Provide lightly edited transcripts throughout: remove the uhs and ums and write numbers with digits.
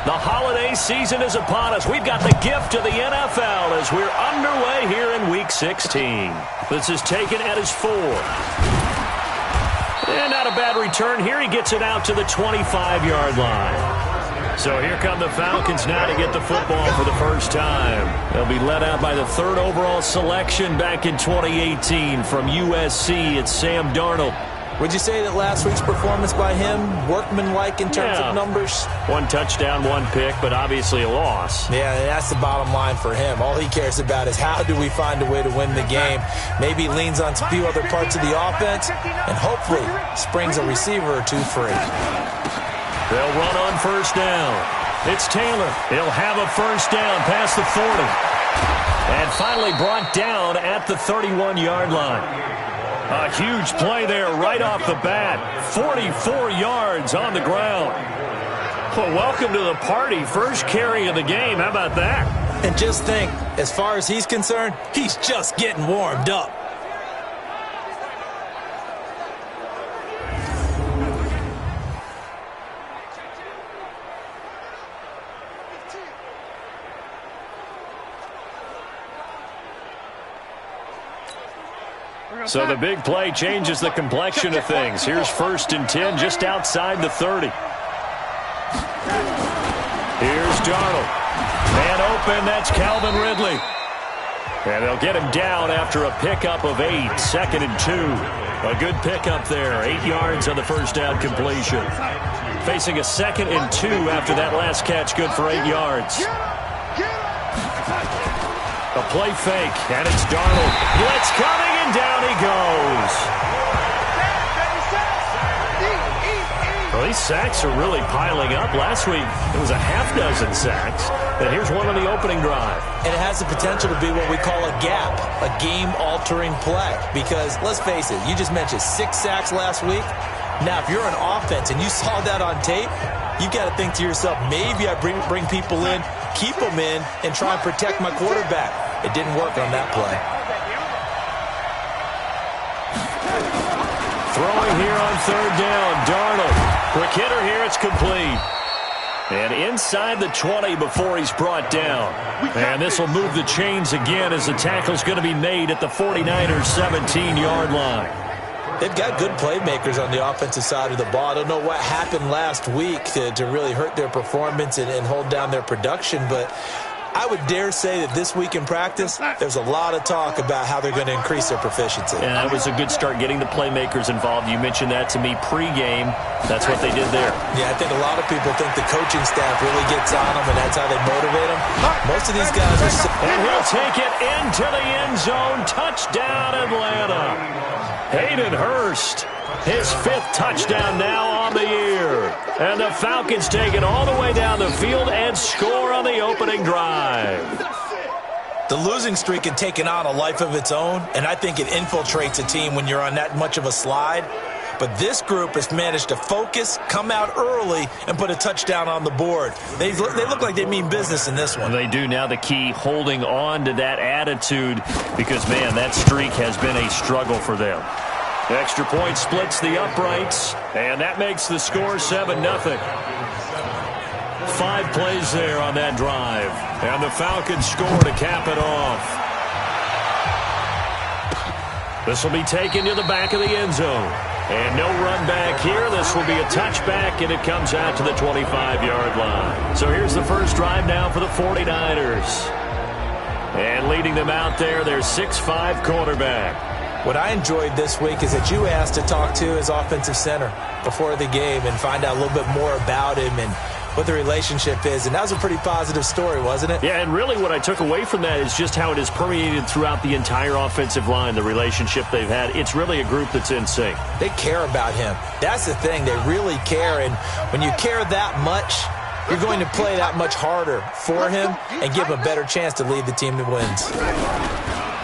The holiday season is upon us. We've got the gift of the NFL as we're underway here in Week 16. This is taken at his 4. And not a bad return here. He gets it out to the 25-yard line. So here come the Falcons now to get the football for the first time. They'll be led out by the 3rd overall selection back in 2018 from USC. It's Sam Darnold. Would you say that last week's performance by him, workmanlike in terms of numbers? 1 touchdown, 1 pick, but obviously a loss. Yeah, that's the bottom line for him. All he cares about is how do we find a way to win the game. Maybe he leans on a few other parts of the offense and hopefully springs a receiver or 2 free. They'll run on 1st down. It's Taylor. He'll have a 1st down past the 40. And finally brought down at the 31-yard line. A huge play there right off the bat. 44 yards on the ground. Well, welcome to the party. First carry of the game. How about that? And just think, as far as he's concerned, he's just getting warmed up. So the big play changes the complexion of things. Here's 1st and 10 just outside the 30. Here's Darnold. Man open, that's Calvin Ridley. And they'll get him down after a pickup of 8, 2nd and 2. A good pickup there, 8 yards on the 1st down completion. Facing a 2nd and 2 after that last catch, good for 8 yards. A play fake, and it's Darnold. Blitz coming, and down he goes. Well, these sacks are really piling up. Last week, it was a half-dozen sacks. And here's one on the opening drive. And it has the potential to be what we call a gap, a game-altering play. Because, let's face it, you just mentioned 6 sacks last week. Now, if you're an offense and you saw that on tape, you've got to think to yourself, maybe I bring people in, keep them in, and try and protect my quarterback. It didn't work on that play. Throwing here on 3rd down, Darnold. Quick hitter here, it's complete. And inside the 20 before he's brought down. And this will move the chains again as the tackle's going to be made at the 49ers' 17-yard line. They've got good playmakers on the offensive side of the ball. I don't know what happened last week to really hurt their performance and hold down their production, but I would dare say that this week in practice, there's a lot of talk about how they're going to increase their proficiency. Yeah, that was a good start getting the playmakers involved. You mentioned that to me pregame. That's what they did there. Yeah, I think a lot of people think the coaching staff really gets on them, and that's how they motivate them. Most of these guys are... And he'll take it into the end zone. Touchdown, Atlanta. Hayden Hurst, his 5th touchdown now on the year. And the Falcons take it all the way down the field and score on the opening drive. The losing streak had taken on a life of its own, and I think it infiltrates a team when you're on that much of a slide. But this group has managed to focus, come out early, and put a touchdown on the board. They look like they mean business in this one. They do. Now the key, holding on to that attitude, because, man, that streak has been a struggle for them. Extra point splits the uprights, and that makes the score 7-0. 5 plays there on that drive, and the Falcons score to cap it off. This will be taken to the back of the end zone. And no run back here. This will be a touchback, and it comes out to the 25-yard line. So here's the first drive now for the 49ers. And leading them out there, their 6'5" quarterback. What I enjoyed this week is that you asked to talk to his offensive center before the game and find out a little bit more about him and what the relationship is. And that was a pretty positive story, wasn't it? Yeah, and really what I took away from that is just how it is permeated throughout the entire offensive line, the relationship they've had. It's really a group that's in sync. They care about him. That's the thing. They really care. And when you care that much, you're going to play that much harder for him and give him a better chance to lead the team that wins.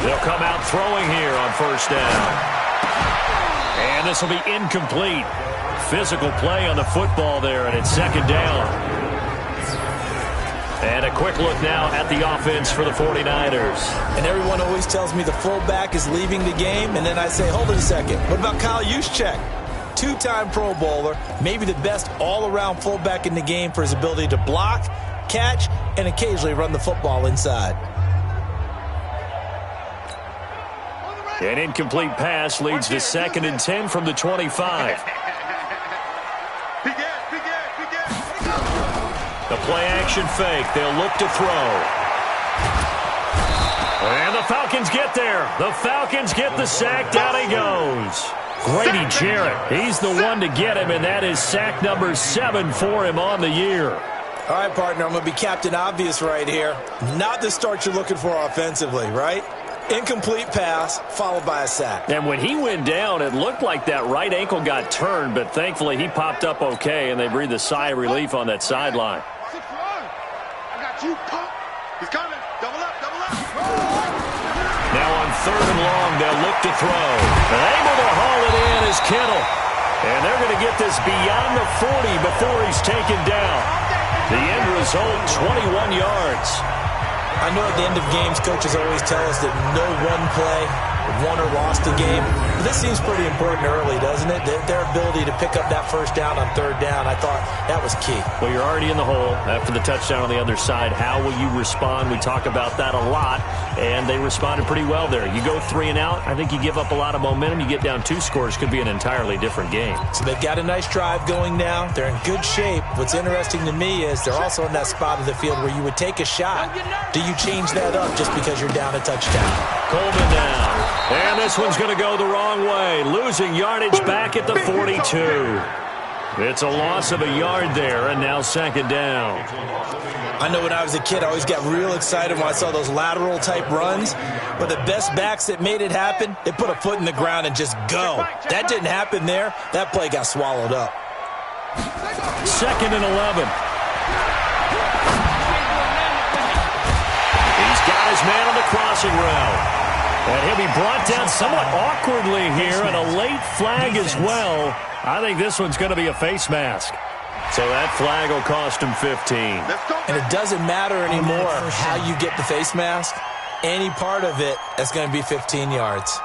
They'll come out throwing here on first down. And this will be incomplete. Physical play on the football there, and it's second down. And a quick look now at the offense for the 49ers. And everyone always tells me the fullback is leaving the game, and then I say, hold it a second. What about Kyle Juszczyk? two-time Pro Bowler, maybe the best all-around fullback in the game for his ability to block, catch, and occasionally run the football inside. An incomplete pass leads to 2nd and 10 from the 25. The play-action fake. They'll look to throw. And the Falcons get there. The Falcons get the sack. Down he goes. Grady Jarrett. He's the one to get him, and that is sack number 7 for him on the year. All right, partner, I'm going to be Captain Obvious right here. Not the start you're looking for offensively, right? Incomplete pass, followed by a sack. And when he went down, it looked like that right ankle got turned, but thankfully he popped up okay, and they breathed a sigh of relief on that sideline. I got you, pump. He's coming. Double up, double up. Now on 3rd and long, they'll look to throw. Able to haul it in is Kittle. And they're going to get this beyond the 40 before he's taken down. The end result, 21 yards. I know at the end of games, coaches always tell us that no one play won or lost a game. But this seems pretty important early, doesn't it? Their ability to pick up that first down on 3rd down, I thought that was key. Well, you're already in the hole after the touchdown on the other side. How will you respond? We talk about that a lot, and they responded pretty well there. You go 3 and out, I think you give up a lot of momentum. You get down 2 scores, could be an entirely different game. So they've got a nice drive going now. They're in good shape. What's interesting to me is they're also in that spot of the field where you would take a shot. Do you change that up just because you're down a touchdown? Coleman down. And this one's going to go the wrong way. Losing yardage back at the 42. It's a loss of a yard there, and now 2nd down. I know when I was a kid, I always got real excited when I saw those lateral-type runs. But the best backs that made it happen, they put a foot in the ground and just go. That didn't happen there. That play got swallowed up. 2nd and 11. He's got his man on the crossing route. And he'll be brought down somewhat awkwardly here, and a late flag as well. I think this one's going to be a face mask. So that flag will cost him 15. And it doesn't matter anymore how you get the face mask. Any part of it is going to be 15 yards.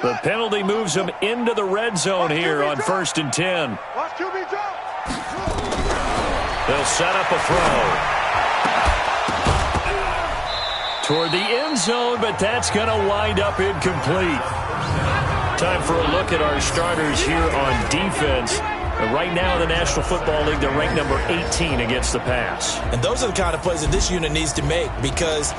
The penalty moves him into the red zone here on 1st and 10. They'll set up a throw. Toward the end zone, but that's going to wind up incomplete. Time for a look at our starters here on defense. Right now in the National Football League, they're ranked number 18 against the pass. And those are the kind of plays that this unit needs to make, because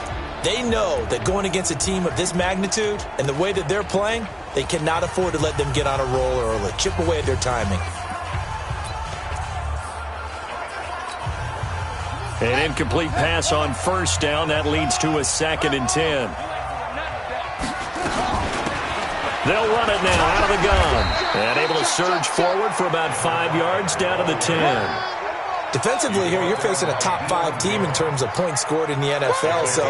they know that going against a team of this magnitude and the way that they're playing, they cannot afford to let them get on a roll early. Chip away at their timing. An incomplete pass on 1st down. That leads to a 2nd and 10. They'll run it now out of the gun. And able to surge forward for about 5 yards down to the 10. Defensively here, you're facing a top 5 team in terms of points scored in the NFL. So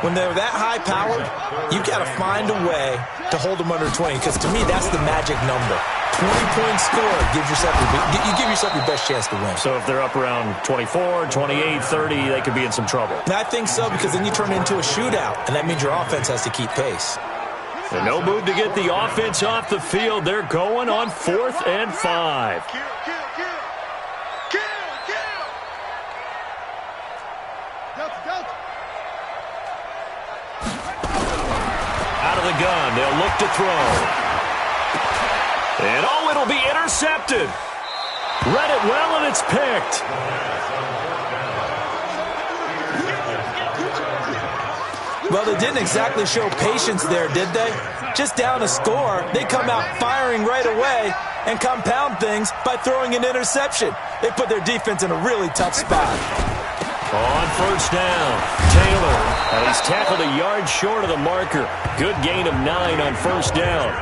when they're that high-powered, you've got to find a way to hold them under 20, because to me, that's the magic number. 20 points scored gives yourself you give yourself your best chance to win. So if they're up around 24, 28, 30, they could be in some trouble. And I think so, because then you turn it into a shootout, and that means your offense has to keep pace. And no move to get the offense off the field. They're going on 4th and 5. Out of the gun, they'll look to throw. And oh, it'll be intercepted. Read it well, and it's picked. Well, they didn't exactly show patience there, did they? Just down a score, they come out firing right away and compound things by throwing an interception. They put their defense in a really tough spot. On 1st down, Taylor. He's tackled a yard short of the marker. Good gain of 9 on 1st down.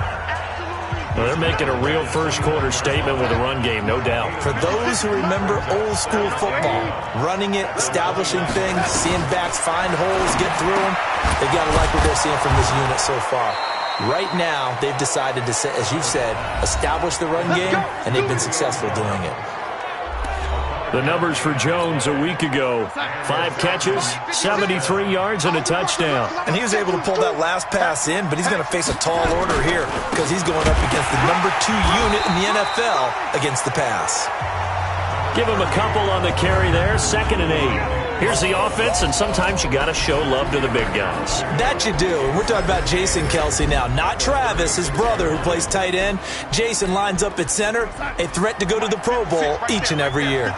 Well, they're making a real first-quarter statement with a run game, no doubt. For those who remember old-school football, running it, establishing things, seeing backs find holes, get through them, they've got to like what they're seeing from this unit so far. Right now, they've decided to, as you've said, establish the run game, and they've been successful doing it. The numbers for Jones a week ago: 5 catches, 73 yards, and a touchdown. And he was able to pull that last pass in, but he's going to face a tall order here because he's going up against the number 2 unit in the NFL against the pass. Give him a couple on the carry there, 2nd and 8. Here's the offense, and sometimes you got to show love to the big guys. That you do. And we're talking about Jason Kelsey now, not Travis, his brother, who plays tight end. Jason lines up at center, a threat to go to the Pro Bowl each and every year.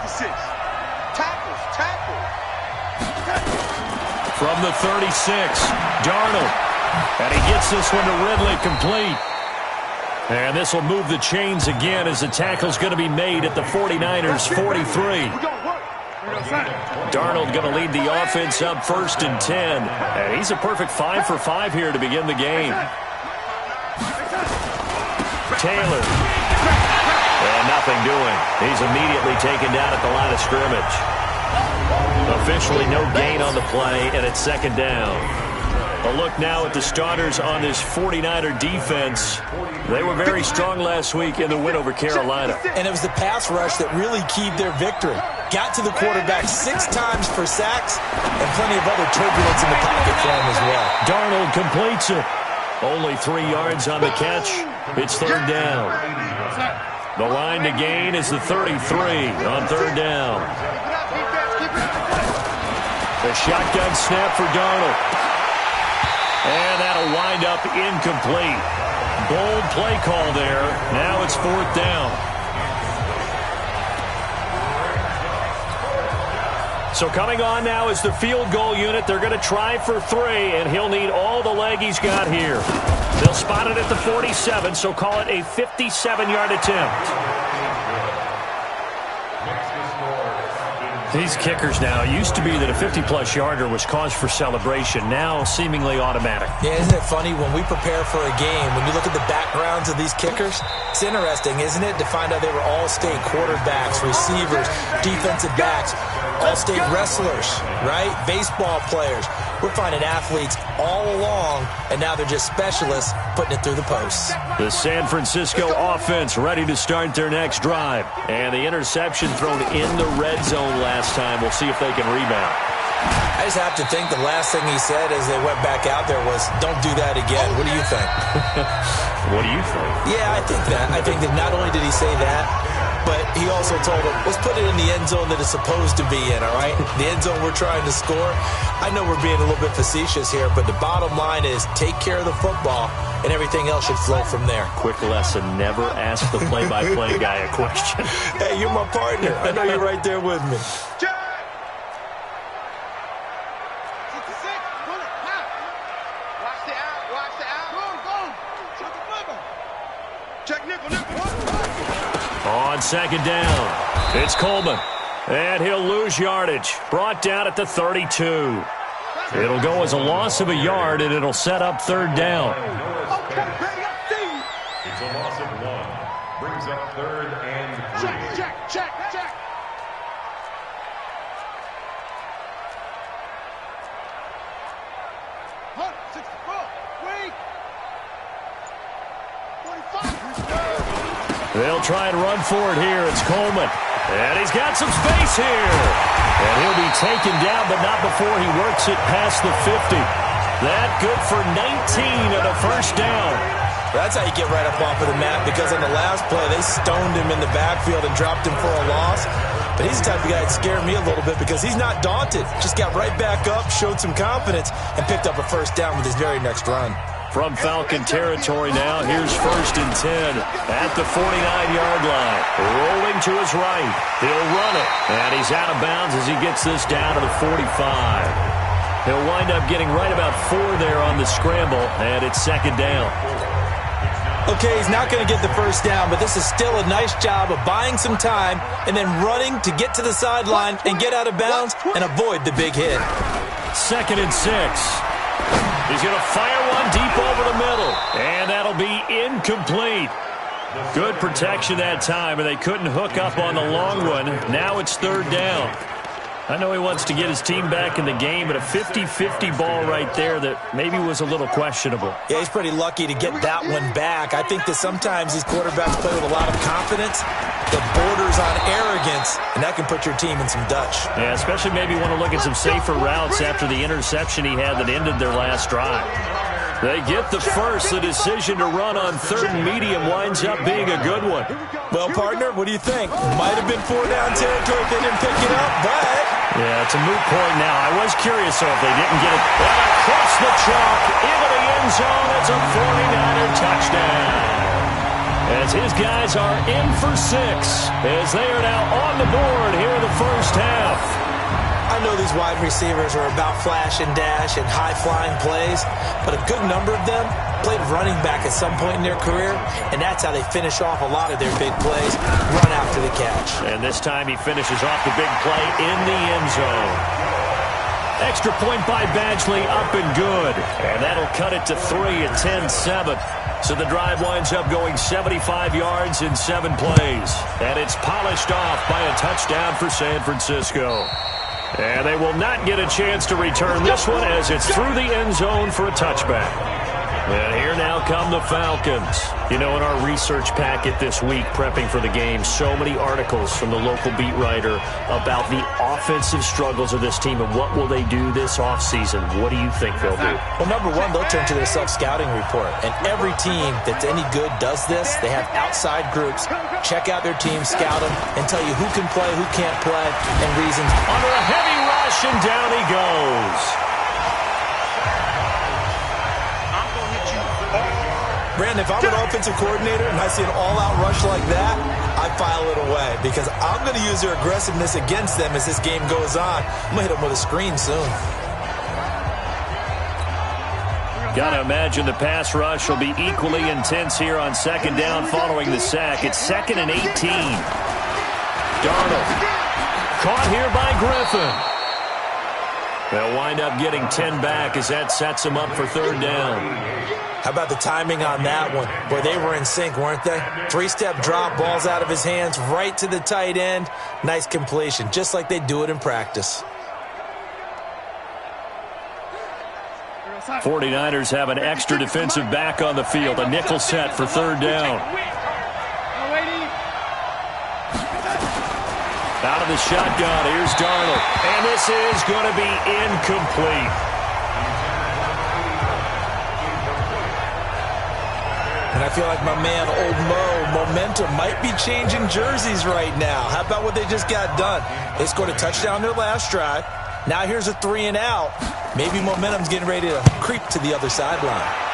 From the 36, Darnold. And he gets this one to Ridley, complete. And this will move the chains again as the tackle's going to be made at the 49ers' 43. Darnold going to lead the offense up 1st and 10. And he's a perfect 5 for 5 here to begin the game. Taylor. And nothing doing. He's immediately taken down at the line of scrimmage. Officially no gain on the play, and it's 2nd down. A look now at the starters on this 49er defense. They were very strong last week in the win over Carolina. And it was the pass rush that really keyed their victory. Got to the quarterback 6 times for sacks and plenty of other turbulence in the pocket for him as well. Darnold completes it. Only 3 yards on the catch. It's 3rd down. The line to gain is the 33 on 3rd down. The shotgun snap for Darnold. And that'll wind up incomplete. Bold play call there. Now it's 4th down. So coming on now is the field goal unit. They're going to try for 3, and he'll need all the leg he's got here. They'll spot it at the 47, so call it a 57-yard attempt. These kickers now, it used to be that a 50-plus yarder was cause for celebration. Now seemingly automatic. Yeah, isn't it funny when we prepare for a game, when you look at the backgrounds of these kickers, it's interesting, isn't it, to find out they were all-state quarterbacks, receivers, defensive backs, all-state wrestlers, right? Baseball players. We're finding athletes all along, and now they're just specialists putting it through the posts. The San Francisco offense ready to start their next drive. And the interception thrown in the red zone last time. We'll see if they can rebound. I just have to think the last thing he said as they went back out there was, don't do that again. What do you think? What do you think? Yeah, I think that. I think that not only did he say that, but he also told him, let's put it in the end zone that it's supposed to be in, all right? The end zone we're trying to score. I know we're being a little bit facetious here, but the bottom line is take care of the football, and everything else should flow from there. Quick lesson, never ask the play-by-play guy a question. Hey, you're my partner. I know you're right there with me. On 2nd down, it's Coleman. And he'll lose yardage. Brought down at the 32. It'll go as a loss of a yard, and it'll set up 3rd down. It's a loss of 1. Brings up 3rd and 3. Check. They'll try and run for it here. It's Coleman. And he's got some space here. And he'll be taken down, but not before he works it past the 50. That good for 19 and a 1st down. That's how you get right up off of the mat, because on the last play, they stoned him in the backfield and dropped him for a loss. But he's the type of guy that scared me a little bit because he's not daunted. Just got right back up, showed some confidence, and picked up a 1st down with his very next run. From Falcon territory now, here's 1st and 10 at the 49-yard line. Rolling to his right. He'll run it. And he's out of bounds as he gets this down to the 45. He'll wind up getting right about 4 there on the scramble, and it's 2nd down. Okay, he's not going to get the 1st down, but this is still a nice job of buying some time and then running to get to the sideline and get out of bounds and avoid the big hit. 2nd and 6. He's going to fire one deep over the middle, and that'll be incomplete. Good protection that time, and they couldn't hook up on the long one. Now it's 3rd down. I know he wants to get his team back in the game, but a 50-50 ball right there that maybe was a little questionable. Yeah, he's pretty lucky to get that one back. I think that sometimes these quarterbacks play with a lot of confidence that borders on arrogance, and that can put your team in some Dutch. Yeah, especially maybe want to look at some safer routes after the interception he had that ended their last drive. They get the first. The decision to run on third and medium winds up being a good one. Well, partner, what do you think? Might have been 4-down territory if they didn't pick it up, but... Yeah, it's a moot point now. I was curious, though, if they didn't get it. And across the chalk, into the end zone. It's a 49er touchdown. As his guys are in for 6, as they are now on the board here in the first half. I know these wide receivers are about flash and dash and high-flying plays, but a good number of them played running back at some point in their career, and that's how they finish off a lot of their big plays, run after the catch. And this time he finishes off the big play in the end zone. Extra point by Badgley, up and good. And that'll cut it to 3 at 10-7. So the drive winds up going 75 yards in 7 plays. And it's polished off by a touchdown for San Francisco. And they will not get a chance to return this one as it's through the end zone for a touchback. And here now come the Falcons. You know, in our research packet this week, prepping for the game, so many articles from the local beat writer about the offensive struggles of this team and what will they do this offseason. What do you think they'll do? Well, number one, they'll turn to their self-scouting report. And every team that's any good does this. They have outside groups. Check out their team, scout them, and tell you who can play, who can't play, and reasons. Under a heavy rush, and down he goes. Brandon, if I'm an offensive coordinator and I see an all-out rush like that, I file it away because I'm going to use their aggressiveness against them as this game goes on. I'm going to hit them with a screen soon. Got to imagine the pass rush will be equally intense here on second down following the sack. It's 2nd and 18. Darnold caught here by Griffin. They'll wind up getting 10 back as that sets him up for third down. How about the timing on that one? Boy, they were in sync, weren't they? 3-step drop, balls out of his hands, right to the tight end. Nice completion, just like they do it in practice. 49ers have an extra defensive back on the field. A nickel set for third down. Out of the shotgun, here's Darnold. And this is going to be incomplete. And I feel like my man, Old Mo, momentum might be changing jerseys right now. How about what they just got done? They scored a touchdown their last drive. Now here's a 3 and out. Maybe momentum's getting ready to creep to the other sideline.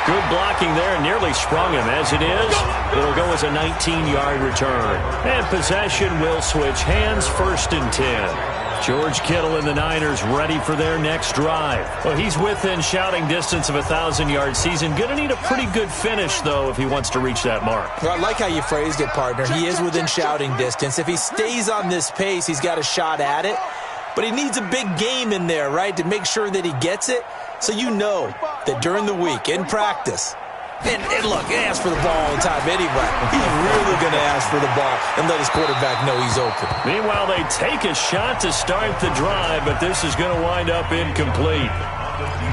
Good blocking there, nearly sprung him. As it is, it'll go as a 19-yard return. And possession will switch hands, 1st and 10. George Kittle and the Niners ready for their next drive. Well, he's within shouting distance of a 1,000-yard season. Going to need a pretty good finish, though, if he wants to reach that mark. Well, I like how you phrased it, partner. He is within shouting distance. If he stays on this pace, he's got a shot at it. But he needs a big game in there, right, to make sure that he gets it. So you know that during the week, in practice, and look, he asks for the ball all the time anyway. He's really going to ask for the ball and let his quarterback know he's open. Meanwhile, they take a shot to start the drive, but this is going to wind up incomplete.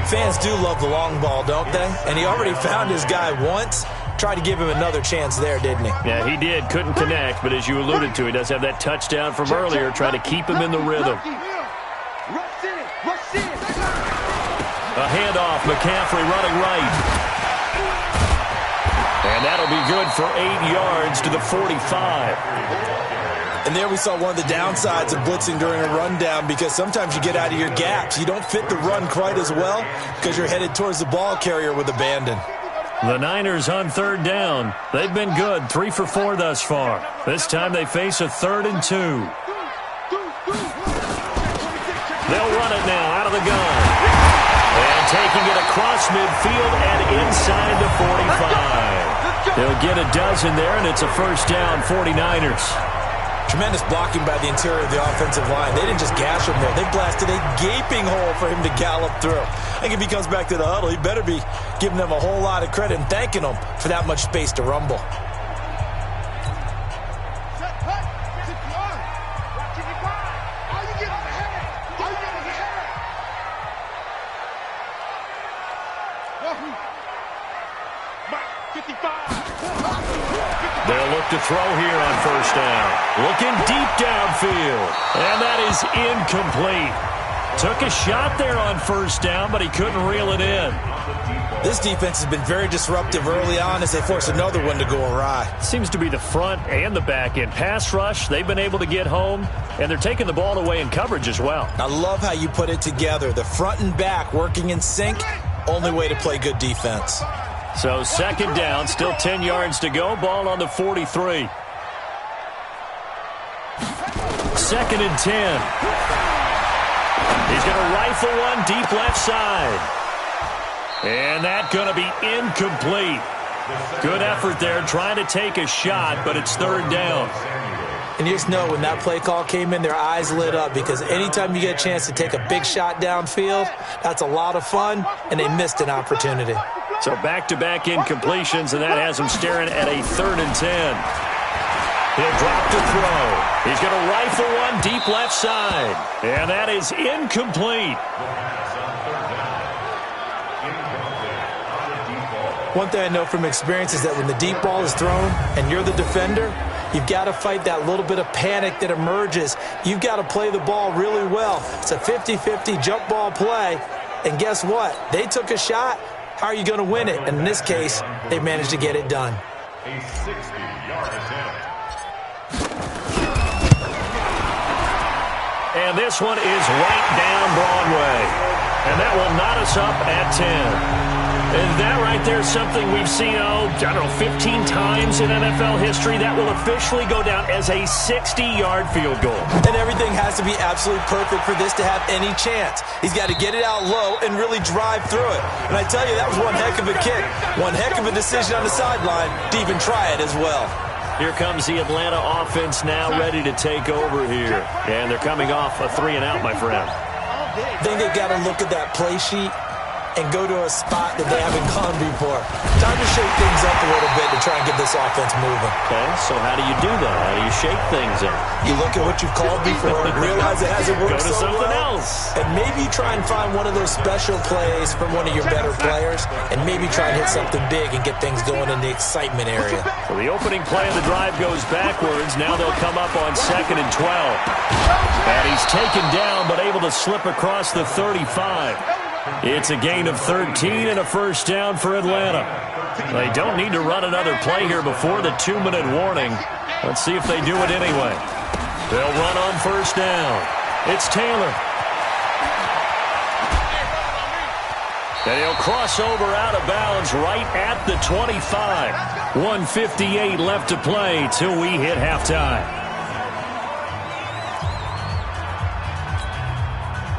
Fans do love the long ball, don't they? And he already found his guy once. Tried to give him another chance there, didn't he? Yeah, he did. Couldn't connect, but as you alluded to, he does have that touchdown from earlier, trying to keep him in the rhythm. A handoff, McCaffrey running right. And that'll be good for 8 yards to the 45. And there we saw one of the downsides of blitzing during a rundown because sometimes you get out of your gaps. You don't fit the run quite as well because you're headed towards the ball carrier with abandon. The Niners on third down. They've been good, 3 for 4 thus far. This time they face a 3rd and 2. They'll run it now out of the gun. And taking it across midfield and inside the 45. They'll get a dozen there, and it's a first down, 49ers. Tremendous blocking by the interior of the offensive line. They didn't just gash him there. They blasted a gaping hole for him to gallop through. I think if he comes back to the huddle, he better be giving them a whole lot of credit and thanking them for that much space to rumble. They'll look to throw here on first down. Looking deep downfield. And that is incomplete. Took a shot there on first down, but he couldn't reel it in. This defense has been very disruptive early on as they force another one to go awry. Seems to be the front and the back end. Pass rush, they've been able to get home, and they're taking the ball away in coverage as well. I love how you put it together. The front and back working in sync. Only way to play good defense. So second down, still 10 yards to go. Ball on the 43. Second and 10. He's going to rifle one deep left side. And that's going to be incomplete. Good effort there trying to take a shot, but it's third down. And you just know when that play call came in, their eyes lit up because anytime you get a chance to take a big shot downfield, that's a lot of fun, and they missed an opportunity. So back-to-back incompletions, and that has him staring at a third and 10. He'll drop to throw. He's going to rifle one deep left side. And that is incomplete. One thing I know from experience is that when the deep ball is thrown and you're the defender, you've got to fight that little bit of panic that emerges. You've got to play the ball really well. It's a 50-50 jump ball play. And guess what? They took a shot. How are you going to win it? And in this case, they managed to get it done. A 60-yard attempt. And this one is right down Broadway. And that will knot us up at 10. And that right there is something we've seen, I don't know, 15 times in NFL history. That will officially go down as a 60-yard field goal. And everything has to be absolutely perfect for this to have any chance. He's got to get it out low and really drive through it. And I tell you, that was one heck of a kick. One heck of a decision on the sideline to even try it as well. Here comes the Atlanta offense now ready to take over here. And they're coming off a 3-and-out, my friend. I think they've got to look at that play sheet and go to a spot that they haven't gone before. Time to shake things up a little bit to try and get this offense moving. Okay, so how do you do that? How do you shake things up? You look at what you've called before and realize it hasn't worked so well. Go to something else. And maybe try and find one of those special plays from one of your better players and maybe try and hit something big and get things going in the excitement area. So the opening play of the drive goes backwards. Now they'll come up on 2nd and 12. And he's taken down but able to slip across the 35. It's a gain of 13 and a first down for Atlanta. They don't need to run another play here before the 2-minute warning. Let's see if they do it anyway. They'll run on first down. It's Taylor. And he'll cross over out of bounds right at the 25. 1:58 left to play till we hit halftime.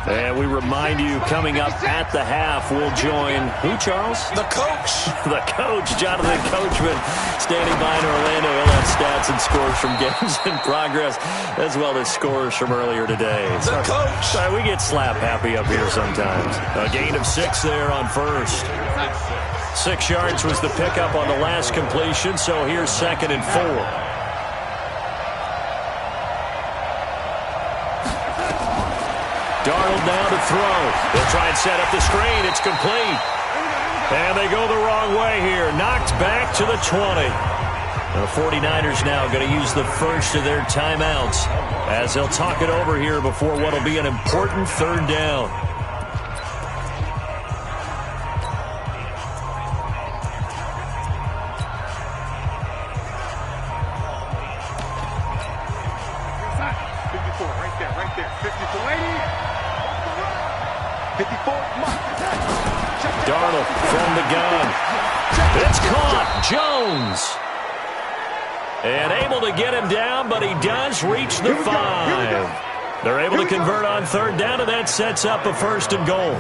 And we remind you, coming up at the half, we'll join who, Charles? The coach. The coach, Jonathan Coachman, standing by in Orlando. He'll have stats and scores from games in progress, as well as scores from earlier today. The coach. Sorry, we get slap happy up here sometimes. A gain of 6 there on first. 6 yards was the pickup on the last completion, so here's 2nd and 4. Darnold now to throw. They'll try and set up the screen. It's complete. And they go the wrong way here. Knocked back to the 20. The 49ers now going to use the first of their timeouts as they'll talk it over here before what will be an important third down. Darnold from the gun. It's caught. Jones. And able to get him down, but he does reach the 5. They're able to convert on third down, and that sets up a 1st and goal.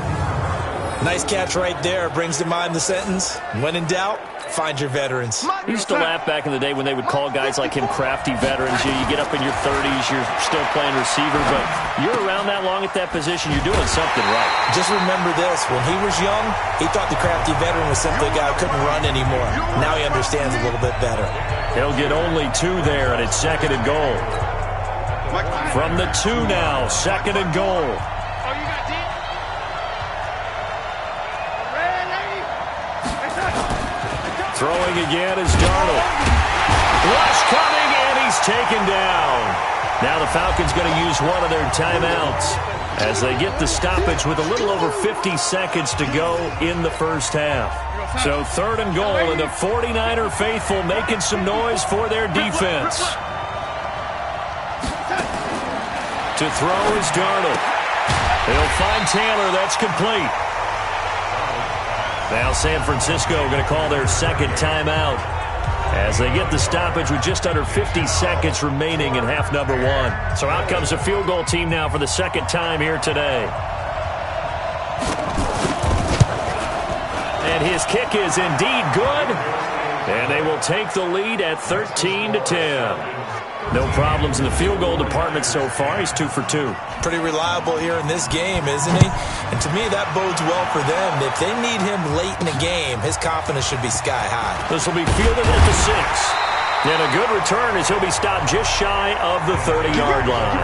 Nice catch right there. Brings to mind the sentence, when in doubt, Find your veterans. I used to laugh back in the day when they would call guys like him crafty veterans. You get up in your 30s, you're still playing receiver, but you're around that long at that position, you're doing something right. Just remember this. When he was young, he thought the crafty veteran was simply a guy who couldn't run anymore. Now he understands a little bit better. He'll get only 2 there, and it's 2nd and goal. From the 2 now, 2nd and goal. Throwing again is Darnold. Rush coming, and he's taken down. Now the Falcons going to use one of their timeouts as they get the stoppage with a little over 50 seconds to go in the first half. So 3rd and goal, and the 49er faithful making some noise for their defense. To throw is Darnold. He'll find Taylor. That's complete. Now San Francisco going to call their 2nd timeout as they get the stoppage with just under 50 seconds remaining in half number 1. So out comes the field goal team now for the 2nd time here today. And his kick is indeed good. And they will take the lead at 13-10. No problems in the field goal department so far. He's 2 for 2. Pretty reliable here in this game, isn't he? And to me, that bodes well for them. If they need him late in the game, his confidence should be sky high. This will be fielded at the 6. And a good return as he'll be stopped just shy of the 30-yard line.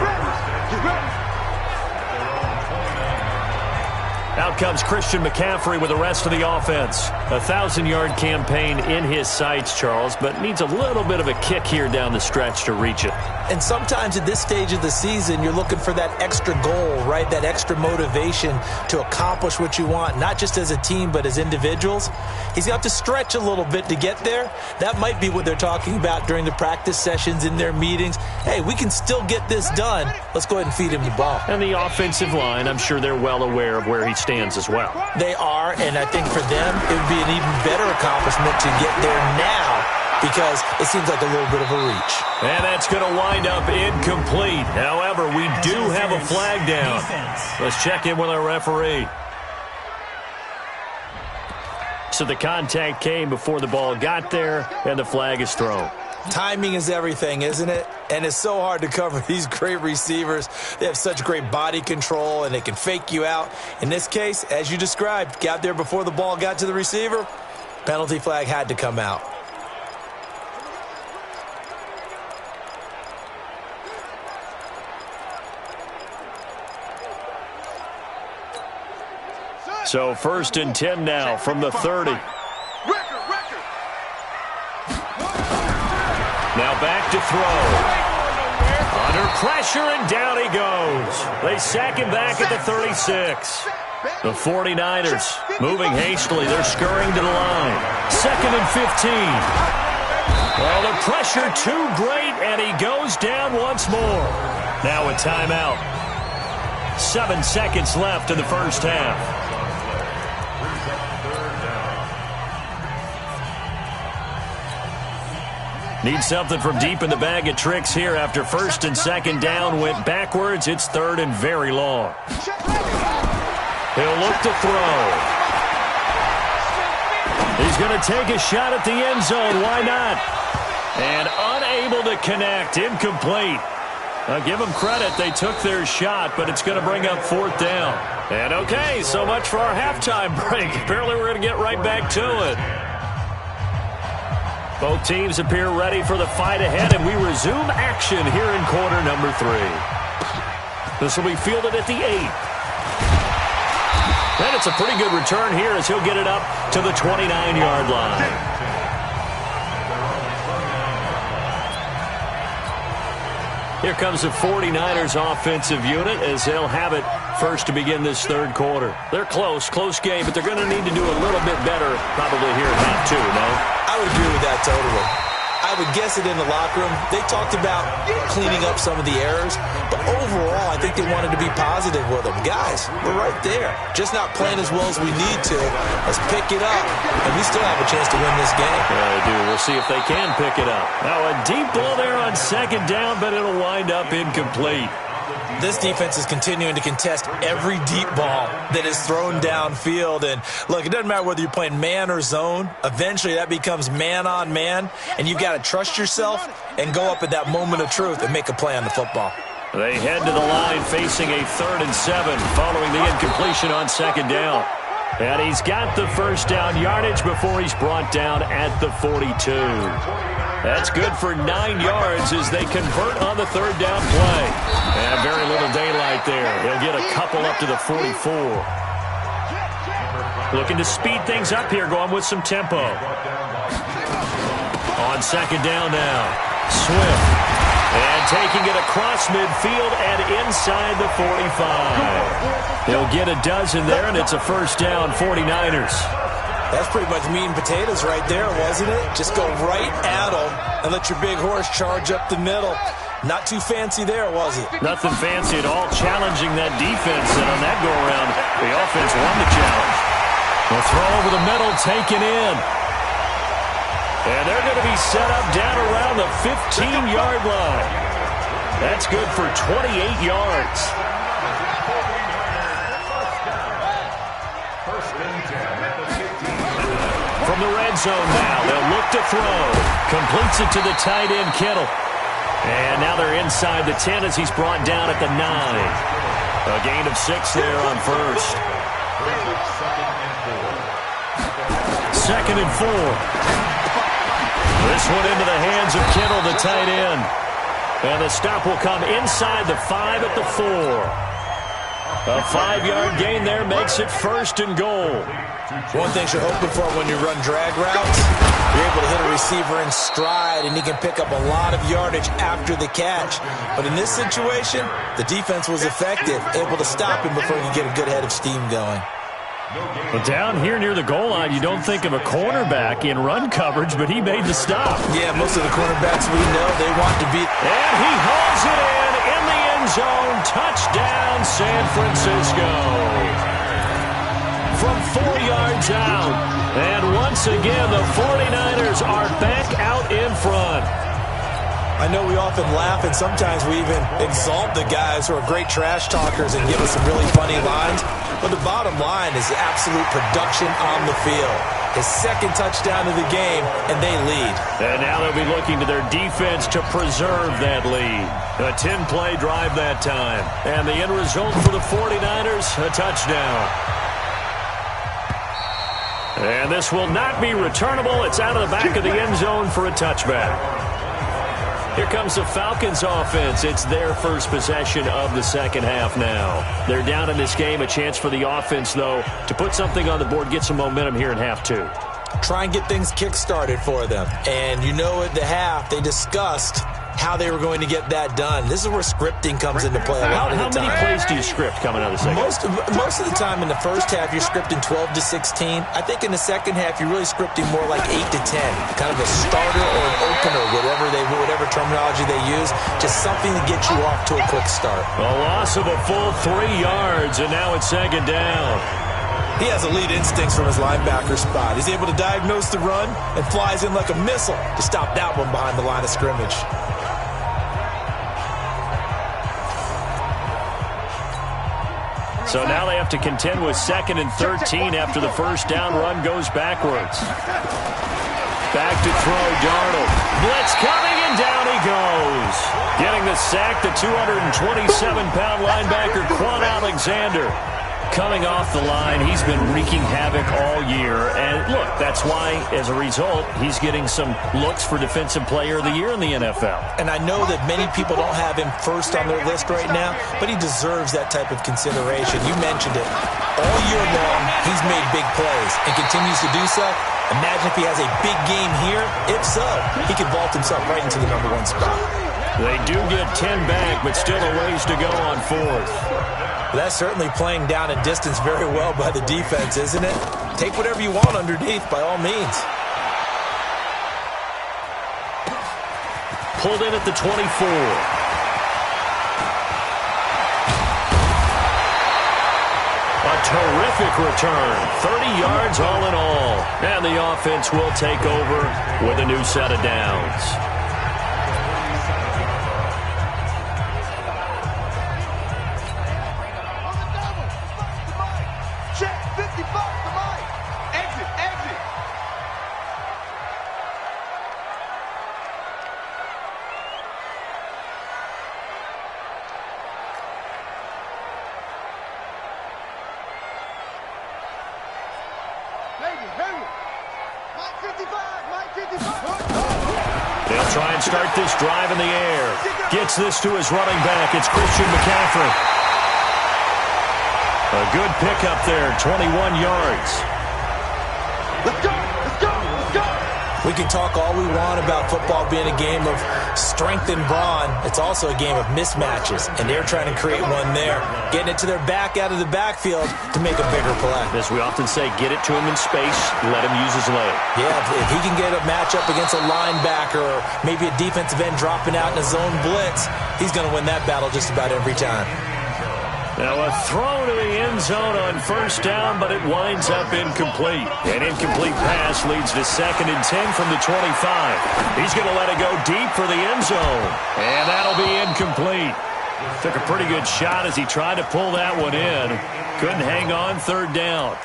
Out comes Christian McCaffrey with the rest of the offense. A 1,000-yard campaign in his sights, Charles, but needs a little bit of a kick here down the stretch to reach it. And sometimes at this stage of the season, you're looking for that extra goal, right? That extra motivation to accomplish what you want, not just as a team, but as individuals. He's got to stretch a little bit to get there. That might be what they're talking about during the practice sessions in their meetings. Hey, we can still get this done. Let's go ahead and feed him the ball. And the offensive line, I'm sure they're well aware of where he stands as well. They are, and I think for them, it would be an even better accomplishment to get there now because it seems like a little bit of a reach. And that's going to wind up incomplete. However, we do have a flag down. Let's check in with our referee. So the contact came before the ball got there, and the flag is thrown. Timing is everything, isn't it? And it's so hard to cover these great receivers. They have such great body control, and they can fake you out. In this case, as you described, got there before the ball got to the receiver. Penalty flag had to come out. So 1st and 10 now from the 30. Now back to throw. Under pressure, and down he goes. They sack him back at the 36. The 49ers moving hastily. They're scurrying to the line. 2nd and 15. Well, the pressure too great, and he goes down once more. Now a timeout. 7 seconds left in the first half. Need something from deep in the bag of tricks here after 1st and 2nd down went backwards. It's 3rd and very long. He'll look to throw. He's going to take a shot at the end zone. Why not? And unable to connect. Incomplete. I'll give them credit. They took their shot, but it's going to bring up 4th down. And okay, so much for our halftime break. Apparently we're going to get right back to it. Both teams appear ready for the fight ahead, and we resume action here in quarter number 3. This will be fielded at the 8. And it's a pretty good return here as he'll get it up to the 29-yard line. Here comes the 49ers offensive unit as they'll have it first to begin this 3rd quarter. They're close game, but they're going to need to do a little bit better probably here in half 2, no? I would agree with that totally. I would guess it in the locker room. They talked about cleaning up some of the errors, but overall, I think they wanted to be positive with them. Guys, we're right there. Just not playing as well as we need to. Let's pick it up, and we still have a chance to win this game. Yeah, they do. We'll see if they can pick it up. Now, a deep ball there on 2nd down, but it'll wind up incomplete. this defense is continuing to contest every deep ball that is thrown downfield. And look, it doesn't matter whether you're playing man or zone. Eventually that becomes man on man, and you've got to trust yourself and go up at that moment of truth and make a play on the football. They head to the line facing a 3rd and 7 following the incompletion on 2nd down. And he's got the first down yardage before he's brought down at the 42. That's good for 9 yards as they convert on the 3rd down play. And very little daylight there. He'll get a couple up to the 44. Looking to speed things up here, going with some tempo. On 2nd down now, Swift. And taking it across midfield and inside the 45. He'll get a dozen there, and it's a first down, 49ers. That's pretty much meat and potatoes right there, wasn't it? Just go right at them and let your big horse charge up the middle. Not too fancy there, was it? Nothing fancy at all, challenging that defense. And on that go-around, the offense won the challenge. The throw over the middle, taken in. And they're going to be set up down around the 15-yard line. That's good for 28 yards. From the red zone now, they'll look to throw. Completes it to the tight end, Kittle. And now they're inside the 10 as he's brought down at the 9. A gain of 6 there on first. 2nd and 4. This one into the hands of Kittle, the tight end. And the stop will come inside the 5 at the 4. A 5-yard gain there makes it 1st and goal. One thing you're hoping for when you run drag routes, you're able to hit a receiver in stride, and he can pick up a lot of yardage after the catch. But in this situation, the defense was effective, able to stop him before he could get a good head of steam going. Well, down here near the goal line, you don't think of a cornerback in run coverage, but he made the stop. Yeah, most of the cornerbacks we know, they want to beat. And he hauls it in the end zone. Touchdown, San Francisco. From 4 yards out. And once again, the 49ers are back out in front. I know we often laugh, and sometimes we even exalt the guys who are great trash talkers and give us some really funny lines. But the bottom line is absolute production on the field. His 2nd touchdown of the game, and they lead. And now they'll be looking to their defense to preserve that lead. A 10-play drive that time. And the end result for the 49ers, a touchdown. And this will not be returnable. It's out of the back of the end zone for a touchback. Here comes the Falcons offense. It's their first possession of the second half now. They're down in this game. A chance for the offense, though, to put something on the board, get some momentum here in half 2. Try and get things kick-started for them. And you know at the half, they discussed how they were going to get that done. This is where scripting comes into play a lot of the time. How many plays do you script coming out of the second? Most of the time in the first half, you're scripting 12 to 16. I think in the second half, you're really scripting more like 8 to 10. Kind of a starter or an opener, whatever terminology they use. Just something to get you off to a quick start. A loss of a full 3 yards, and now it's 2nd down. He has elite instincts from his linebacker spot. He's able to diagnose the run and flies in like a missile to stop that one behind the line of scrimmage. So now they have to contend with 2nd and 13 after the first down run goes backwards. Back to throw, Darnold. Blitz coming, and down he goes. Getting the sack, the 227-pound linebacker, Quan Alexander. Coming off the line, he's been wreaking havoc all year. And look, that's why, as a result, he's getting some looks for Defensive Player of the Year in the NFL. And I know that many people don't have him first on their list right now, but he deserves that type of consideration. You mentioned it. All year long, he's made big plays and continues to do so. Imagine if he has a big game here. If so, he could vault himself right into the #1 spot. They do get 10 back, but still a ways to go on 4th. That's certainly playing down and distance very well by the defense, isn't it? Take whatever you want underneath, by all means. Pulled in at the 24. A terrific return. 30 yards all in all. And the offense will take over with a new set of downs. They'll try and start this drive in the air. Gets this to his running back. It's Christian McCaffrey. A good pickup there, 21 yards. Let's go! Let's go! Let's go! We can talk all we want about football being a game of strength and brawn. It's also a game of mismatches, and they're trying to create one there, getting it to their back out of the backfield to make a bigger play. As we often say, get it to him in space, let him use his leg. Yeah, if he can get a matchup against a linebacker or maybe a defensive end dropping out in a zone blitz, he's going to win that battle just about every time. Now a throw to the end zone on first down, but it winds up incomplete. An incomplete pass leads to 2nd and 10 from the 25. He's going to let it go deep for the end zone. And that'll be incomplete. Took a pretty good shot as he tried to pull that one in. Couldn't hang on, 3rd down.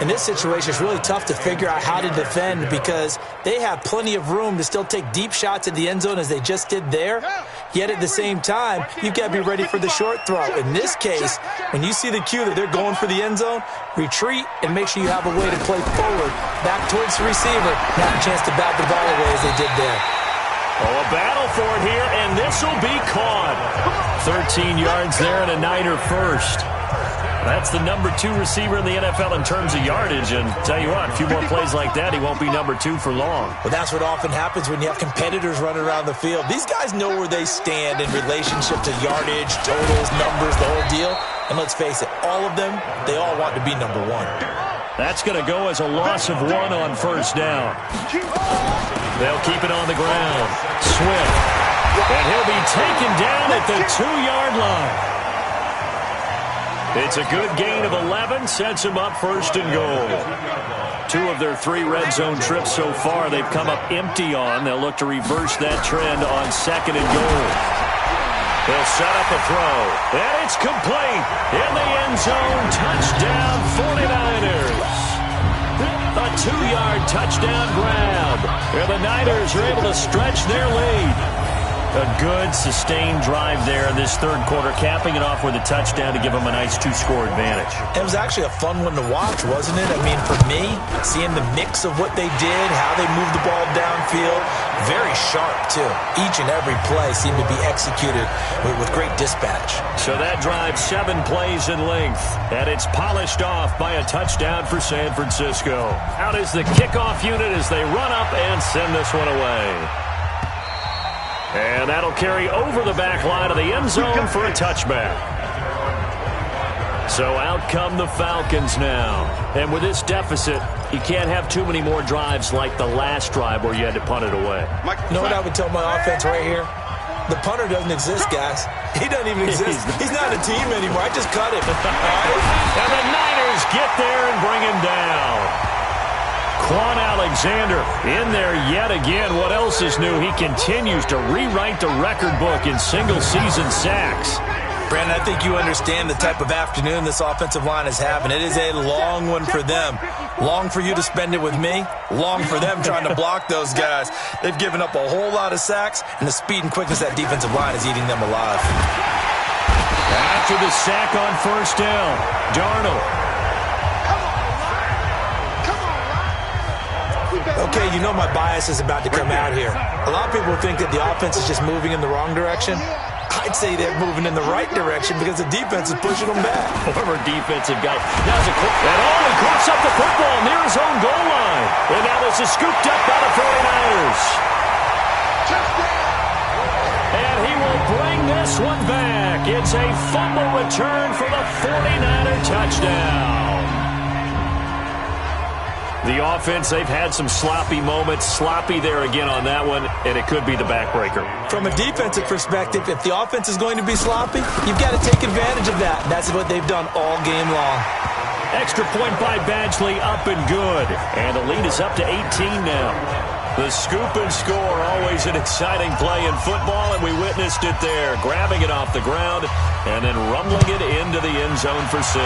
In this situation, it's really tough to figure out how to defend because they have plenty of room to still take deep shots at the end zone as they just did there. Yet at the same time, you've got to be ready for the short throw. In this case, when you see the cue that they're going for the end zone, retreat and make sure you have a way to play forward, back towards the receiver, and have a chance to bat the ball away as they did there. Oh, a battle for it here, and this will be caught. 13 yards there and a Niner first. That's the number 2 receiver in the NFL in terms of yardage, and tell you what, a few more plays like that, he won't be number 2 for long. Well, that's what often happens when you have competitors running around the field. These guys know where they stand in relationship to yardage, totals, numbers, the whole deal. And let's face it, all of them, they all want to be number 1. That's going to go as a loss of 1 on first down. They'll keep it on the ground. Swift. And he'll be taken down at the 2-yard line. It's a good gain of 11, sets him up 1st and goal. 2 of their 3 red zone trips so far they've come up empty on. They'll look to reverse that trend on 2nd and goal. They'll set up a throw, and it's complete. In the end zone, touchdown 49ers. A 2-yard touchdown grab. And the Niners are able to stretch their lead. A good, sustained drive there in this 3rd quarter, capping it off with a touchdown to give them a nice 2-score advantage. It was actually a fun one to watch, wasn't it? I mean, for me, seeing the mix of what they did, how they moved the ball downfield, very sharp, too. Each and every play seemed to be executed with great dispatch. So that drive 7 plays in length, and it's polished off by a touchdown for San Francisco. Out is the kickoff unit as they run up and send this one away. And that'll carry over the back line of the end zone for a touchback. So out come the Falcons now. And with this deficit, you can't have too many more drives like the last drive where you had to punt it away. You know what I would tell my offense right here? The punter doesn't exist, guys. He doesn't even exist. He's not a team anymore. I just cut him. And the Niners get there and bring him down. Quan Alexander in there yet again. What else is new? He continues to rewrite the record book in single-season sacks. Brandon, I think you understand the type of afternoon this offensive line is having. It is a long one for them. Long for you to spend it with me. Long for them trying to block those guys. They've given up a whole lot of sacks, and the speed and quickness of that defensive line is eating them alive. After the sack on first down, Darnold. Okay, you know my bias is about to come out here. A lot of people think that the offense is just moving in the wrong direction. I'd say they're moving in the right direction because the defense is pushing them back. Former defensive guy. Now's a quick. And he coughs up the football near his own goal line. And that was scooped up by the 49ers. And he will bring this one back. It's a fumble return for the 49er touchdown. The offense, they've had some sloppy moments. Sloppy there again on that one, and it could be the backbreaker. From a defensive perspective, if the offense is going to be sloppy, you've got to take advantage of that. That's what they've done all game long. Extra point by Badgley, up and good. And the lead is up to 18 now. The scoop and score, always an exciting play in football, and we witnessed it there. Grabbing it off the ground and then rumbling it into the end zone for 6.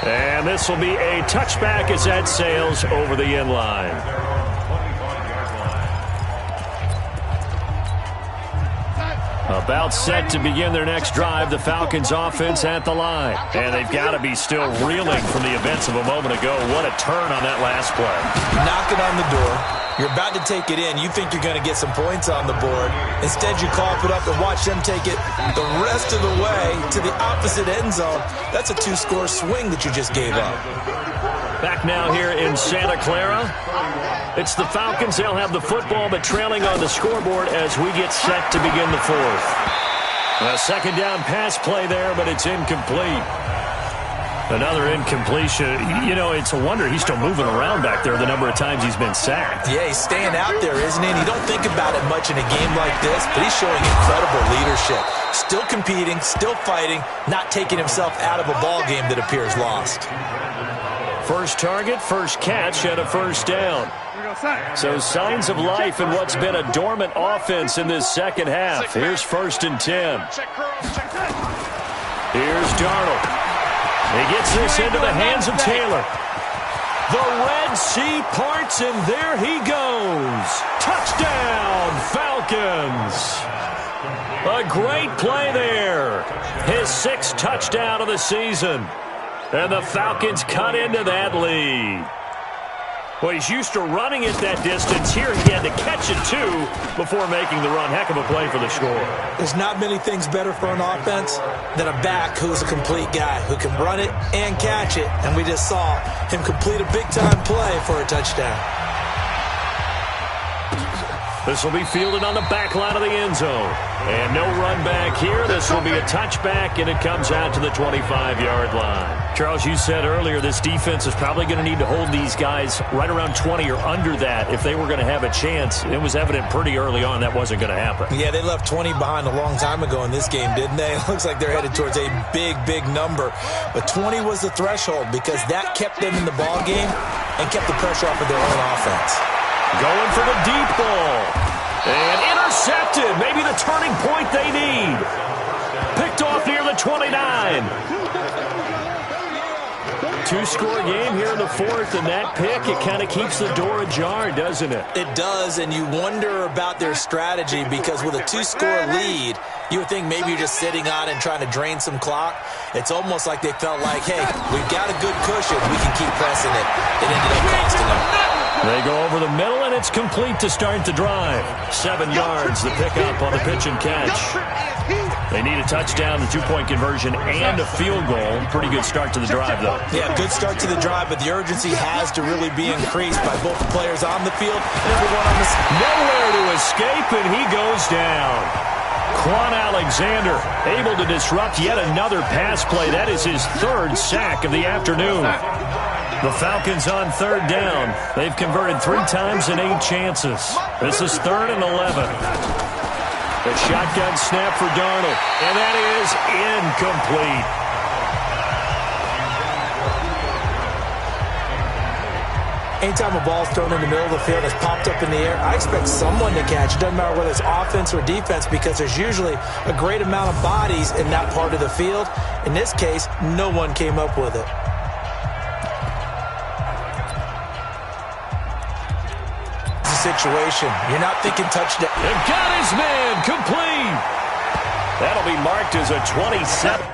And this will be a touchback as that sails over the end line. A About set to begin their next drive, the Falcons offense at the line. And they've got to be still reeling from the events of a moment ago. What a turn on that last play. Knocking on the door. You're about to take it in. You think you're going to get some points on the board. Instead, you cough it up and watch them take it the rest of the way to the opposite end zone. That's a 2-score swing that you just gave up. Back now here in Santa Clara. It's the Falcons. They'll have the football, but trailing on the scoreboard as we get set to begin the fourth. A second down pass play there, but it's incomplete. Another incompletion. You know, it's a wonder he's still moving around back there the number of times he's been sacked. Yeah, he's staying out there, isn't he? And you don't think about it much in a game like this, but he's showing incredible leadership. Still competing, still fighting, not taking himself out of a ball game that appears lost. First target, first catch, and a first down. So signs of life in what's been a dormant offense in this second half. Here's 1st and 10. Here's Darnold. He gets this into the hands of Taylor. The Red Sea parts, and there he goes. Touchdown, Falcons. A great play there. His 6th touchdown of the season. And the Falcons cut into that lead. Well, he's used to running it that distance. Here he had to catch it, too, before making the run. Heck of a play for the score. There's not many things better for an offense than a back who's a complete guy, who can run it and catch it. And we just saw him complete a big-time play for a touchdown. This will be fielded on the back line of the end zone. And no run back here. This will be a touchback, and it comes out to the 25-yard line. Charles, you said earlier this defense is probably going to need to hold these guys right around 20 or under that if they were going to have a chance. It was evident pretty early on that wasn't going to happen. Yeah, they left 20 behind a long time ago in this game, didn't they? It looks like they're headed towards a big, big number. But 20 was the threshold because that kept them in the ball game and kept the pressure off of their own offense. Going for the deep ball. And intercepted. Maybe the turning point they need. Picked off near the 29. 2-score game here in the fourth, and that pick, it kind of keeps the door ajar, doesn't it? It does, and you wonder about their strategy because with a 2-score lead, you would think maybe you're just sitting on it and trying to drain some clock. It's almost like they felt like, hey, we've got a good cushion. We can keep pressing it. It ended up costing them. They go over the middle, and it's complete to start the drive. 7 yards, the pickup on the pitch and catch. They need a touchdown, the 2-point conversion, and a field goal. Pretty good start to the drive, though. Yeah, good start to the drive, but the urgency has to really be increased by both the players on the field and everyone on the side. Nowhere to escape, and he goes down. Quan Alexander able to disrupt yet another pass play. That is his 3rd sack of the afternoon. The Falcons on 3rd down. They've converted 3 times in 8 chances. This is 3rd and 11. The shotgun snap for Darnold, and that is incomplete. Anytime a ball's thrown in the middle of the field that's popped up in the air, I expect someone to catch. It doesn't matter whether it's offense or defense because there's usually a great amount of bodies in that part of the field. In this case, no one came up with it. Situation. You're not thinking touchdown. They've got his man complete. That'll be marked as a 27.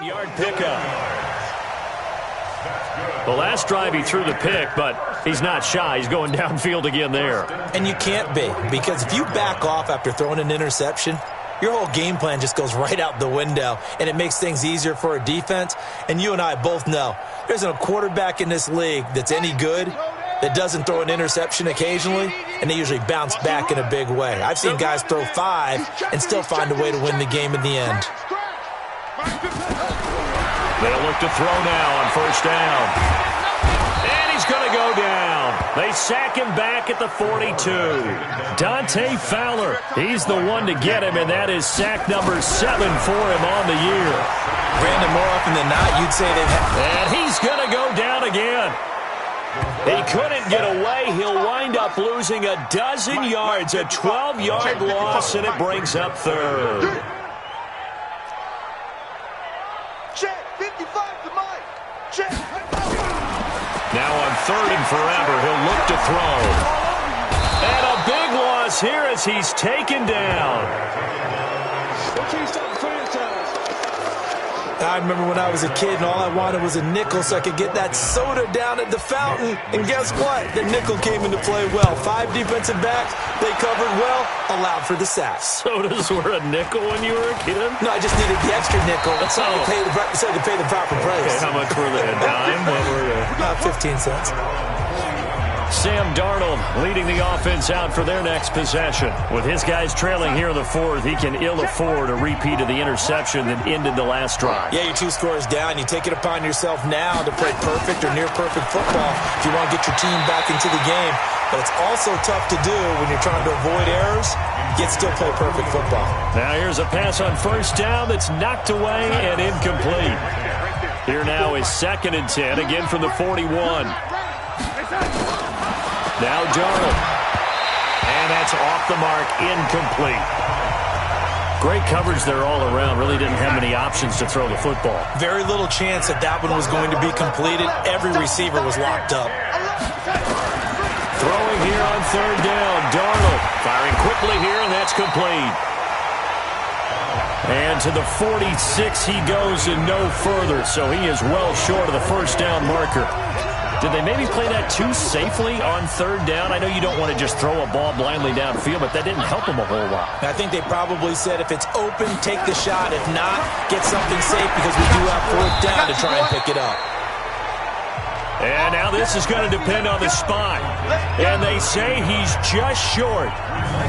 7-yard pickup. The last drive he threw the pick, but he's not shy. He's going downfield again there. And you can't be, because if you back off after throwing an interception, your whole game plan just goes right out the window, and it makes things easier for a defense. And you and I both know there's a quarterback in this league that's any good that doesn't throw an interception occasionally, and they usually bounce back in a big way. I've seen guys throw 5 and still find a way to win the game in the end. They'll look to throw now on first down. And he's going to go down. They sack him back at the 42. Dante Fowler, he's the one to get him, and that is sack number 7 for him on the year. Brandon, more often than not, you'd say they've had... And he's going to go down again. He couldn't get away. He'll wind up losing a dozen yards, a 12-yard loss, and it brings up third. Check, 55 to Mike. Check. Now on third and forever, he'll look to throw. And a big loss here as he's taken down. I remember when I was a kid and all I wanted was a nickel so I could get that soda down at the fountain. And guess what? The nickel came into play well. 5 defensive backs, they covered well, allowed for the sack. Sodas were a nickel when you were a kid? No, I just needed the extra nickel so I could pay the proper price. Okay, how much were they? A dime? What were they? 15 cents. Sam Darnold leading the offense out for their next possession. With his guys trailing here in the 4th, he can ill afford a repeat of the interception that ended the last drive. Yeah, you're 2 scores down. You take it upon yourself now to play perfect or near-perfect football if you want to get your team back into the game. But it's also tough to do when you're trying to avoid errors, yet still play perfect football. Now here's a pass on first down that's knocked away and incomplete. Here now is 2nd and 10, again from the 41. Now Darnold. And that's off the mark, incomplete. Great coverage there all around. Really didn't have many options to throw the football. Very little chance that that one was going to be completed. Every receiver was locked up. Throwing here on third down. Darnold firing quickly here, and that's complete. And to the 46 he goes and no further, so he is well short of the first down marker. Did they maybe play that too safely on third down? I know you don't want to just throw a ball blindly downfield, but that didn't help them a whole lot. I think they probably said if it's open, take the shot. If not, get something safe because we do have 4th down to try and pick it up. And now this is going to depend on the spot. And they say he's just short.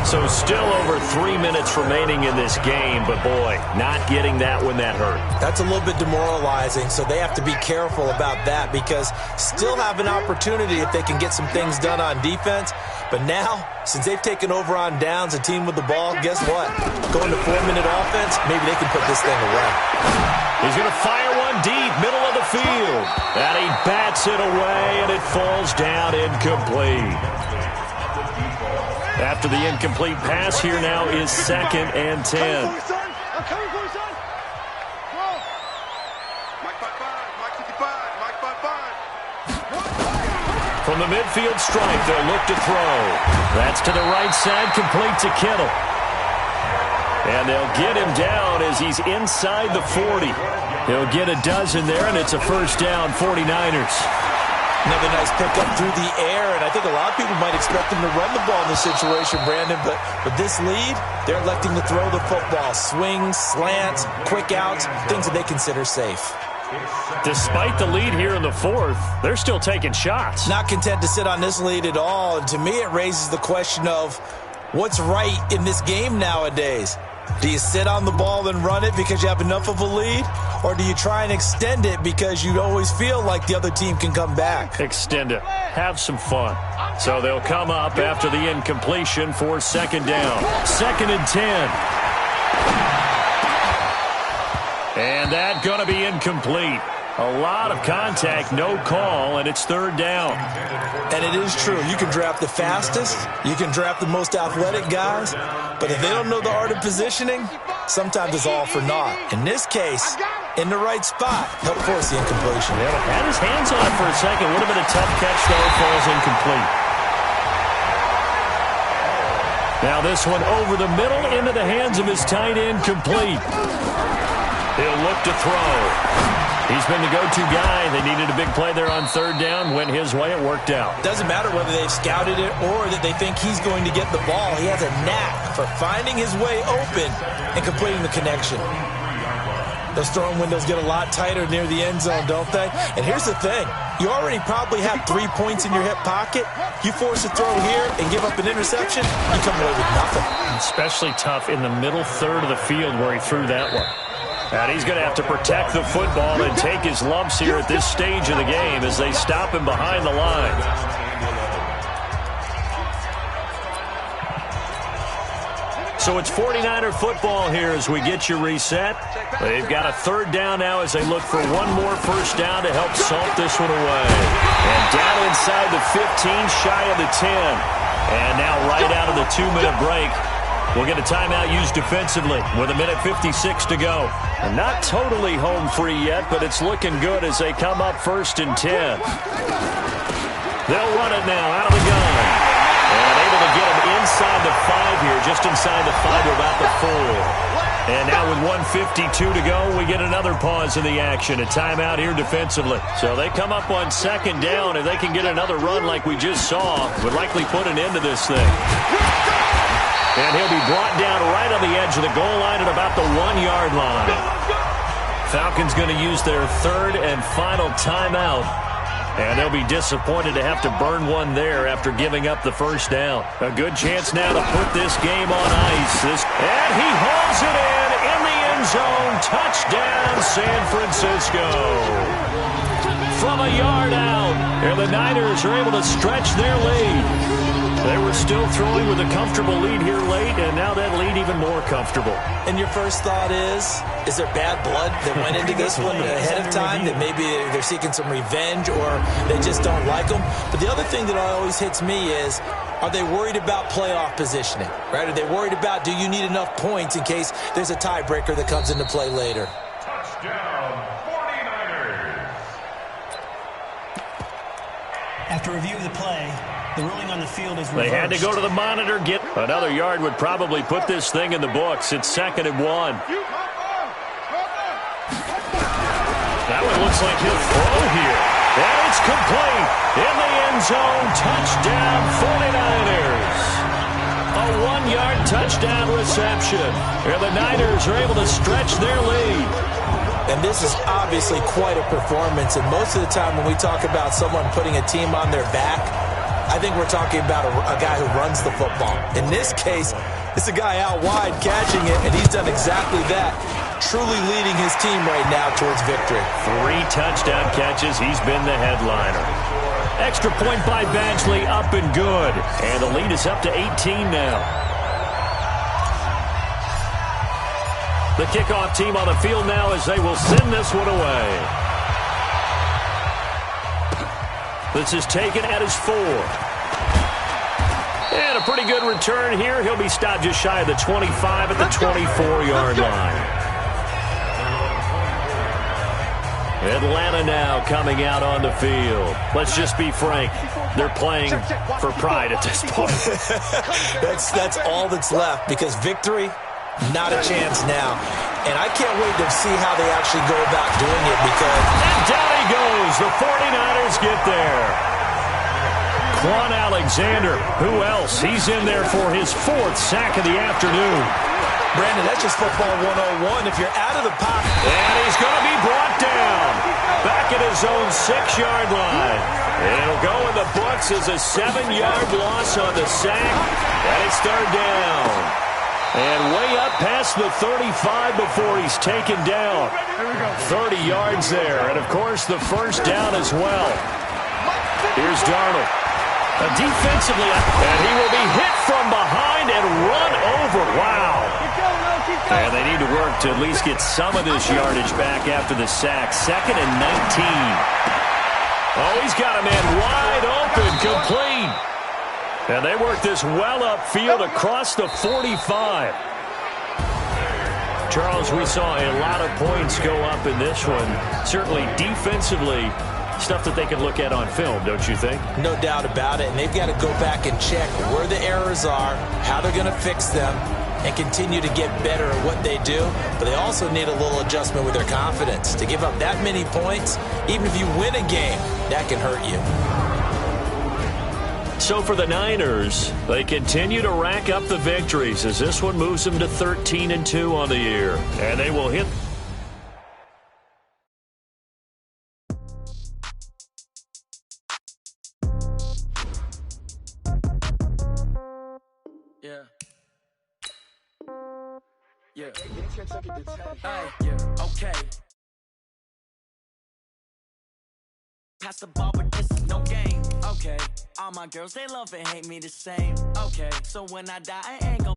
So still over 3 minutes remaining in this game. But, boy, not getting that when that hurt. That's a little bit demoralizing, so they have to be careful about that because still have an opportunity if they can get some things done on defense. But now, since they've taken over on downs, a team with the ball, guess what? Going to 4-minute offense, maybe they can put this thing away. He's going to fire one deep, middle of the field. And he bats it away, and it falls down incomplete. After the incomplete pass, here now is 2nd and 10. I'm coming for you, son. Whoa. Mike 5-5, Mike 55, Mike 5-5. From the midfield stripe, they'll look to throw. That's to the right side, complete to Kittle. And they'll get him down as he's inside the 40. He'll get a dozen there, and it's a first down, 49ers. Another nice pickup through the air, and I think a lot of people might expect them to run the ball in this situation, Brandon, but with this lead, they're electing to throw the football. Swings, slants, quick outs, things that they consider safe. Despite the lead here in the 4th, they're still taking shots. Not content to sit on this lead at all, and to me it raises the question of what's right in this game nowadays. Do you sit on the ball and run it because you have enough of a lead? Or do you try and extend it because you always feel like the other team can come back? Extend it. Have some fun. So they'll come up after the incompletion for 2nd down. 2nd and 10. And that's going to be incomplete. A lot of contact, no call, and it's 3rd down. And it is true. You can draft the fastest. You can draft the most athletic guys. But if they don't know the art of positioning, sometimes it's all for naught. In this case, in the right spot, help force the incompletion. Yeah, had his hands on it for a second. Would have been a tough catch, though. Falls incomplete. Now this one over the middle into the hands of his tight end, complete. He'll look to throw. He's been the go-to guy. They needed a big play there on third down. Went his way. It worked out. Doesn't matter whether they've scouted it or that they think he's going to get the ball. He has a knack for finding his way open and completing the connection. Those throwing windows get a lot tighter near the end zone, don't they? And here's the thing. You already probably have 3 points in your hip pocket. You force a throw here and give up an interception, you come away with nothing. Especially tough in the middle third of the field where he threw that one. And he's going to have to protect the football and take his lumps here at this stage of the game as they stop him behind the line. So it's 49er football here as we get you reset. They've got a third down now as they look for one more first down to help salt this one away. And down inside the 15, shy of the 10. And now right out of the 2-minute break, we'll get a timeout used defensively with 1:56 to go. And not totally home free yet, but it's looking good as they come up 1st and 10. They'll run it now out of the gun. And able to get him inside the 5 here, just inside the 5, about the 4. And now with 1:52 to go, we get another pause in the action. A timeout here defensively. So they come up on 2nd down, and they can get another run like we just saw. Would likely put an end to this thing. And he'll be brought down right on the edge of the goal line at about the 1-yard line. Falcons going to use their 3rd and final timeout. And they'll be disappointed to have to burn one there after giving up the first down. A good chance now to put this game on ice. And he hauls it in the end zone. Touchdown, San Francisco. From a yard out. And the Niners are able to stretch their lead. They were still throwing with a comfortable lead here late, and now that lead even more comfortable. And your first thought is there bad blood that went into this one ahead of time, that maybe they're seeking some revenge or they just don't like them? But the other thing that always hits me is, are they worried about playoff positioning? Right? Are they worried about, do you need enough points in case there's a tiebreaker that comes into play later? Touchdown, 49ers. After review of the play, the ruling on the field is reversed. They had to go to the monitor. Get another yard would probably put this thing in the books. It's 2nd and 1. That one looks like he'll throw here. And it's complete. In the end zone. Touchdown 49ers. A 1-yard touchdown reception. And the Niners are able to stretch their lead. And this is obviously quite a performance. And most of the time when we talk about someone putting a team on their back, I think we're talking about a guy who runs the football. In this case, it's a guy out wide catching it, and he's done exactly that, truly leading his team right now towards victory. 3 touchdown catches. He's been the headliner. Extra point by Badgley, up and good. And the lead is up to 18 now. The kickoff team on the field now as they will send this one away. This is taken at his 4. And a pretty good return here. He'll be stopped just shy of the 25 at the 24-yard line. Atlanta now coming out on the field. Let's just be frank. They're playing for pride at this point. That's all that's left, because victory, not a chance now. And I can't wait to see how they actually go about doing it, because... And down he goes. The 49ers get there. Quan Alexander, who else? He's in there for his 4th sack of the afternoon. Brandon, that's just football 101. If you're out of the pocket... And he's going to be brought down. Back at his own 6-yard line. And it'll go in the books as a 7-yard loss on the sack. And it's 3rd down. And way up past the 35 before he's taken down. 30 yards there. And, of course, the first down as well. Here's Darnold. Defensively, and he will be hit from behind and run over. Wow. And they need to work to at least get some of this yardage back after the sack. 2nd and 19. Oh, he's got a man wide open, complete. And they work this well upfield across the 45. Charles, we saw a lot of points go up in this one. Certainly defensively, stuff that they can look at on film, don't you think? No doubt about it. And they've got to go back and check where the errors are, how they're going to fix them. and continue to get better at what they do, but they also need a little adjustment with their confidence. To give up that many points, even if you win a game, that can hurt you. So for the Niners, they continue to rack up the victories as this one moves them to 13-2 on the year. And they will hit... Yeah. Yeah. Okay. Pass the ball, but this is no game. Okay. All my girls, they love and hate me the same. Okay. So when I die, I ain't gon'